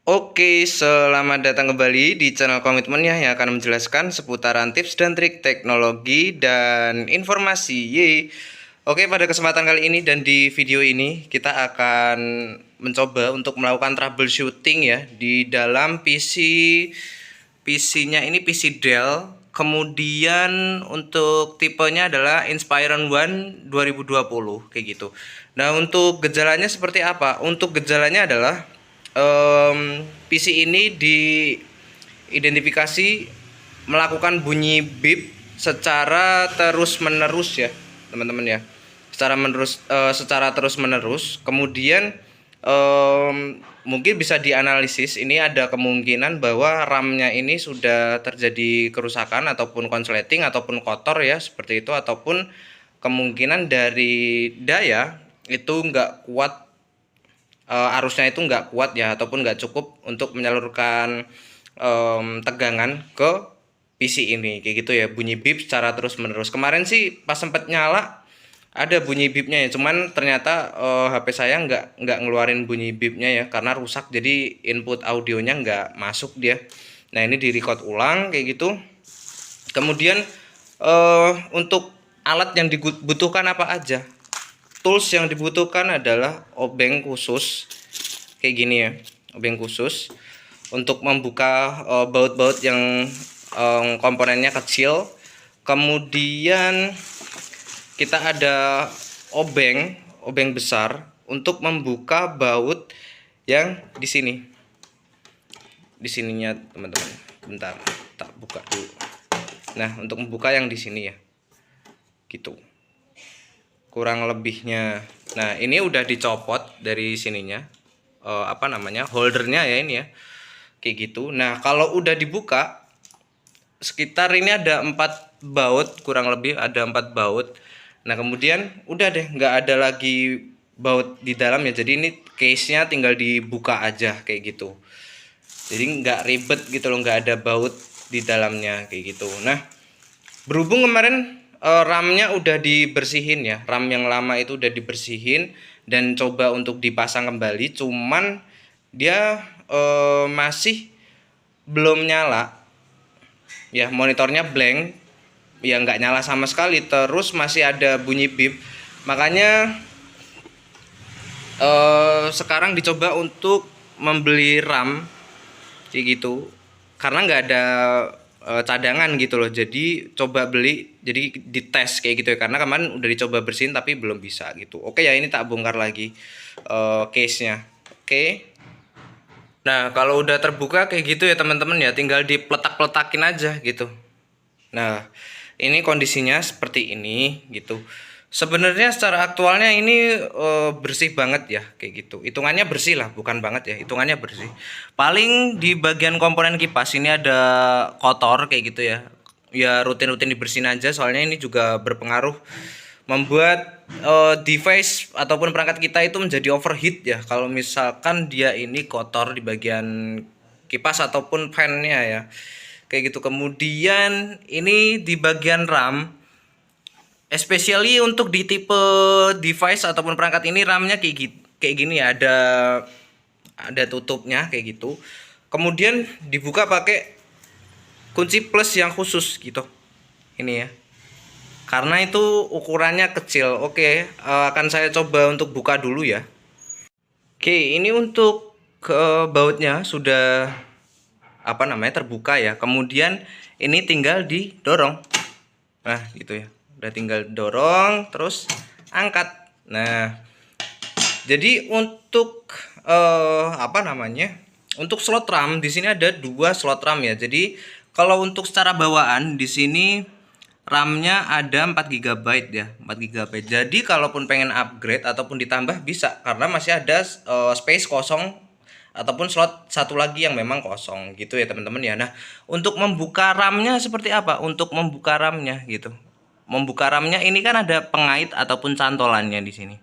Oke, selamat datang kembali di channel Komitmennya yang akan menjelaskan seputaran tips dan trik teknologi dan informasi. Yeay. Oke, pada kesempatan kali ini dan di video ini kita akan mencoba untuk melakukan troubleshooting ya di dalam PC-nya ini PC Dell. Kemudian untuk tipenya adalah Inspiron One 2020 kayak gitu. Nah, untuk gejalanya seperti apa? Untuk gejalanya adalah PC ini diidentifikasi melakukan bunyi bip secara terus menerus ya teman-teman ya, secara terus menerus. Kemudian mungkin bisa dianalisis, ini ada kemungkinan bahwa RAM-nya ini sudah terjadi kerusakan ataupun konsleting ataupun kotor ya seperti itu, ataupun kemungkinan dari daya itu nggak kuat, arusnya itu nggak kuat ya ataupun nggak cukup untuk menyalurkan tegangan ke PC ini kayak gitu ya, bunyi bip secara terus menerus. Kemarin sih pas sempet nyala ada bunyi bipnya ya, cuman ternyata HP saya nggak ngeluarin bunyi bipnya ya karena rusak, jadi input audionya nggak masuk dia. Nah, ini di record ulang kayak gitu. Kemudian untuk alat yang dibutuhkan apa aja? Tools yang dibutuhkan adalah obeng khusus kayak gini ya, obeng khusus untuk membuka baut-baut yang komponennya kecil. Kemudian kita ada obeng besar untuk membuka baut yang di sini, di sininya teman-teman. Bentar, tak buka dulu. Nah, untuk membuka yang di sini ya, gitu kurang lebihnya. Nah, ini udah dicopot dari sininya, holdernya ya ini ya, kayak gitu. Nah, kalau udah dibuka, sekitar ini ada 4 baut, kurang lebih ada 4 baut. Nah, kemudian udah deh, nggak ada lagi baut di dalam ya, jadi ini case nya tinggal dibuka aja kayak gitu, jadi nggak ribet gitu loh, nggak ada baut di dalamnya kayak gitu. Nah, berhubung kemarin RAM-nya udah dibersihin ya, RAM yang lama itu udah dibersihin dan coba untuk dipasang kembali, cuman dia masih belum nyala ya, monitornya blank ya, nggak nyala sama sekali, terus masih ada bunyi bip. Makanya sekarang dicoba untuk membeli RAM kayak gitu, karena nggak ada cadangan gitu loh, jadi coba beli, jadi dites kayak gitu ya, karena kemarin udah dicoba bersihin tapi belum bisa gitu. Oke ya, ini tak bongkar lagi case nya. Oke, nah kalau udah terbuka kayak gitu ya teman-teman ya, tinggal dipletak-peletakin aja gitu. Nah, ini kondisinya seperti ini gitu. Sebenarnya secara aktualnya ini bersih banget ya kayak gitu. Hitungannya bersih lah, bukan banget ya, hitungannya bersih. Paling di bagian komponen kipas ini ada kotor kayak gitu ya. Ya rutin-rutin dibersihin aja, soalnya ini juga berpengaruh membuat device ataupun perangkat kita itu menjadi overheat ya. Kalau misalkan dia ini kotor di bagian kipas ataupun fan-nya ya, kayak gitu. Kemudian ini di bagian RAM, especially untuk di tipe device ataupun perangkat ini, RAM-nya kayak gini ya, ada tutupnya kayak gitu. Kemudian dibuka pakai kunci plus yang khusus gitu, ini ya, karena itu ukurannya kecil. Oke, akan saya coba untuk buka dulu ya. Oke, ini untuk ke bautnya sudah terbuka ya. Kemudian ini tinggal didorong. Nah, gitu ya. Udah tinggal dorong terus angkat. Nah, jadi untuk untuk slot RAM di sini ada 2 slot RAM ya. Jadi kalau untuk secara bawaan di sini RAM-nya ada 4 GB ya, 4 GB. Jadi kalaupun pengen upgrade ataupun ditambah bisa, karena masih ada space kosong ataupun slot satu lagi yang memang kosong gitu ya teman-teman ya. Nah, untuk membuka RAM-nya seperti apa? Untuk membuka RAM-nya gitu. Membuka RAM-nya ini kan ada pengait ataupun cantolannya di sini.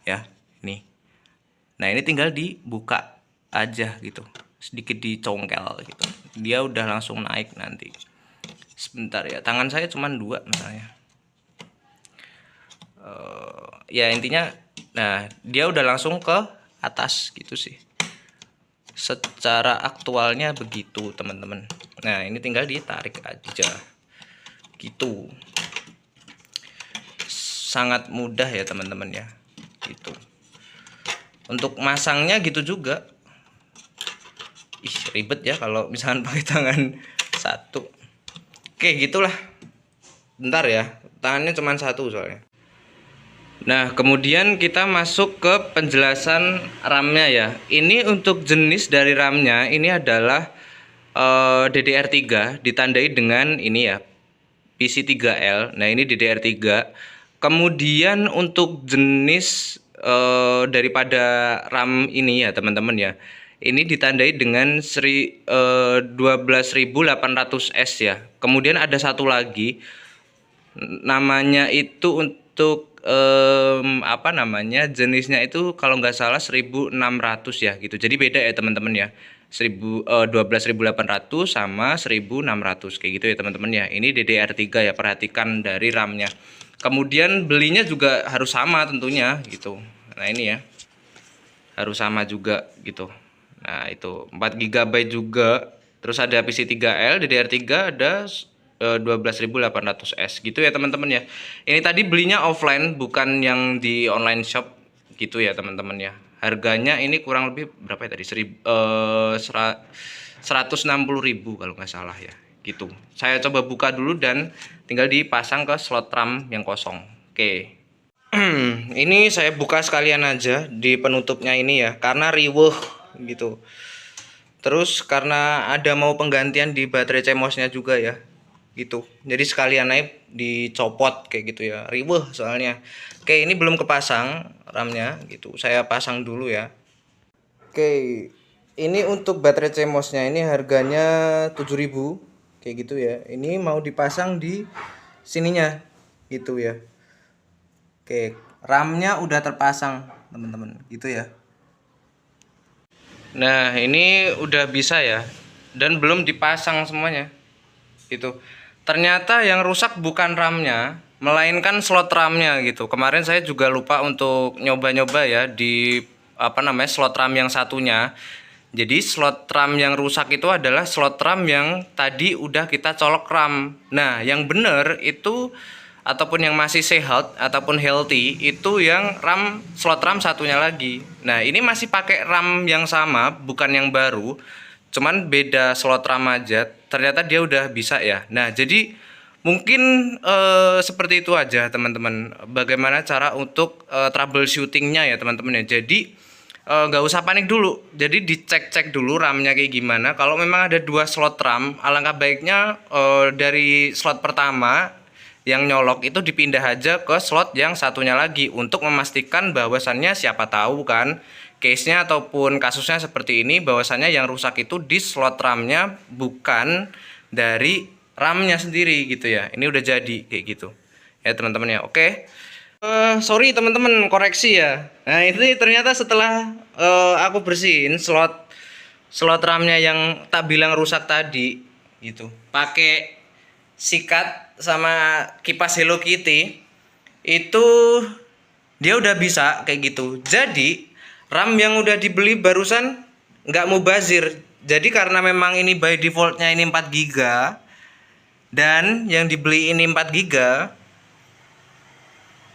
Ya, ini. Nah, ini tinggal dibuka aja gitu. Sedikit dicongkel gitu. Dia udah langsung naik nanti. Sebentar ya, tangan saya cuma 2 misalnya. Ya intinya, nah dia udah langsung ke atas gitu sih. secara aktualnya begitu teman-teman. Nah ini tinggal ditarik aja gitu, sangat mudah ya teman-teman ya gitu. Untuk masangnya gitu juga, ribet ya kalau misalkan pakai tangan satu. Oke gitulah, bentar ya, tangannya cuma satu soalnya. Nah kemudian kita masuk ke penjelasan RAM-nya ya. Ini untuk jenis dari RAM-nya ini adalah DDR3 ditandai dengan ini ya, PC3L. Nah ini DDR3. Kemudian untuk jenis daripada RAM ini ya teman-teman ya, ini ditandai dengan 12800S ya. Kemudian ada satu lagi namanya itu untuk apa namanya, jenisnya itu kalau nggak salah 1600 ya gitu. Jadi beda ya teman-teman ya, 12.800 sama 1600 kayak gitu ya teman-teman ya. Ini DDR3 ya, perhatikan dari RAM-nya. Kemudian belinya juga harus sama tentunya gitu. Nah ini ya, harus sama juga gitu. Nah itu 4 GB juga. Terus ada PC3L DDR3, ada 12.800S gitu ya teman-teman ya. Ini tadi belinya offline, bukan yang di online shop gitu ya teman-teman ya. Harganya ini kurang lebih berapa ya tadi, 160.000 kalau nggak salah ya gitu. Saya coba buka dulu dan tinggal dipasang ke slot RAM yang kosong. Oke. Ini saya buka sekalian aja di penutupnya ini ya, karena riweuh gitu. Terus karena ada mau penggantian di baterai CMOS-nya juga ya gitu, jadi sekalian naik dicopot kayak gitu ya, riweuh soalnya. Oke ini belum kepasang RAM-nya gitu, saya pasang dulu ya. Oke ini untuk baterai CMOS-nya ini harganya 7.000 kayak gitu ya. Ini mau dipasang di sininya gitu ya. Oke RAM-nya udah terpasang teman-teman gitu ya. Nah ini udah bisa ya, dan belum dipasang semuanya gitu. Ternyata yang rusak bukan RAM-nya, melainkan slot RAM-nya gitu. Kemarin saya juga lupa untuk nyoba-nyoba ya di apa namanya, slot RAM yang satunya. Jadi slot RAM yang rusak itu adalah slot RAM yang tadi udah kita colok RAM. Nah yang bener itu, ataupun yang masih sehat ataupun healthy itu yang RAM, slot RAM satunya lagi. Nah ini masih pakai RAM yang sama, bukan yang baru, cuman beda slot RAM aja. Ternyata dia udah bisa ya. Nah jadi mungkin seperti itu aja teman-teman, bagaimana cara untuk troubleshootingnya ya teman-teman ya. Jadi nggak usah panik dulu, jadi dicek-cek dulu RAM-nya kayak gimana. Kalau memang ada 2 slot RAM, alangkah baiknya dari slot pertama yang nyolok itu dipindah aja ke slot yang satunya lagi, untuk memastikan bahwasannya, siapa tahu kan case-nya ataupun kasusnya seperti ini, bahwasannya yang rusak itu di slot RAM-nya bukan dari RAM-nya sendiri gitu ya. Ini udah jadi kayak gitu ya teman-teman ya. Oke. Sorry teman-teman, koreksi ya. Nah ini ternyata setelah aku bersihin slot RAM-nya yang tak bilang rusak tadi gitu, pakai sikat sama kipas Hello Kitty, itu dia udah bisa kayak gitu. Jadi RAM yang udah dibeli barusan nggak mubazir. Jadi karena memang ini by defaultnya ini 4 GB dan yang dibeli ini 4 GB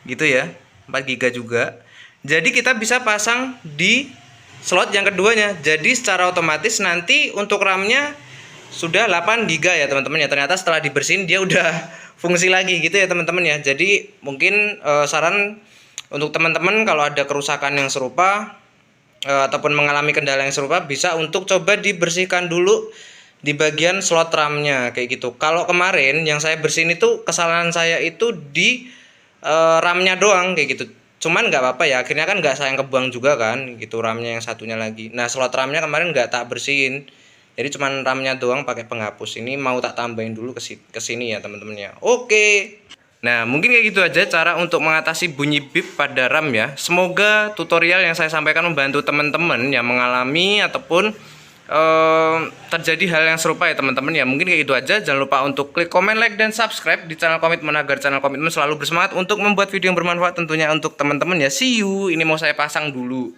gitu ya, 4 GB juga. Jadi kita bisa pasang di slot yang keduanya. Jadi secara otomatis nanti untuk RAM-nya sudah 8 GB ya teman-teman ya. Ternyata setelah dibersihin dia udah fungsi lagi gitu ya teman-teman ya. Jadi mungkin saran untuk teman-teman kalau ada kerusakan yang serupa ataupun mengalami kendala yang serupa, bisa untuk coba dibersihkan dulu di bagian slot RAM-nya kayak gitu. Kalau kemarin yang saya bersihin itu, kesalahan saya itu di RAM-nya doang kayak gitu. Cuman nggak apa-apa ya, akhirnya kan nggak sayang kebuang juga kan gitu RAM-nya yang satunya lagi. Nah slot RAM-nya kemarin nggak tak bersihin, jadi cuman RAM-nya doang pakai penghapus. Ini mau tak tambahin dulu ke sini ya teman-teman ya. Oke. Nah mungkin kayak gitu aja cara untuk mengatasi bunyi bip pada RAM ya. Semoga tutorial yang saya sampaikan membantu teman-teman yang mengalami ataupun terjadi hal yang serupa ya teman-teman ya. Mungkin kayak gitu aja. Jangan lupa untuk klik komen, like, dan subscribe di channel Komitmen agar channel Komitmen selalu bersemangat untuk membuat video yang bermanfaat tentunya untuk teman-teman ya. See you. Ini mau saya pasang dulu.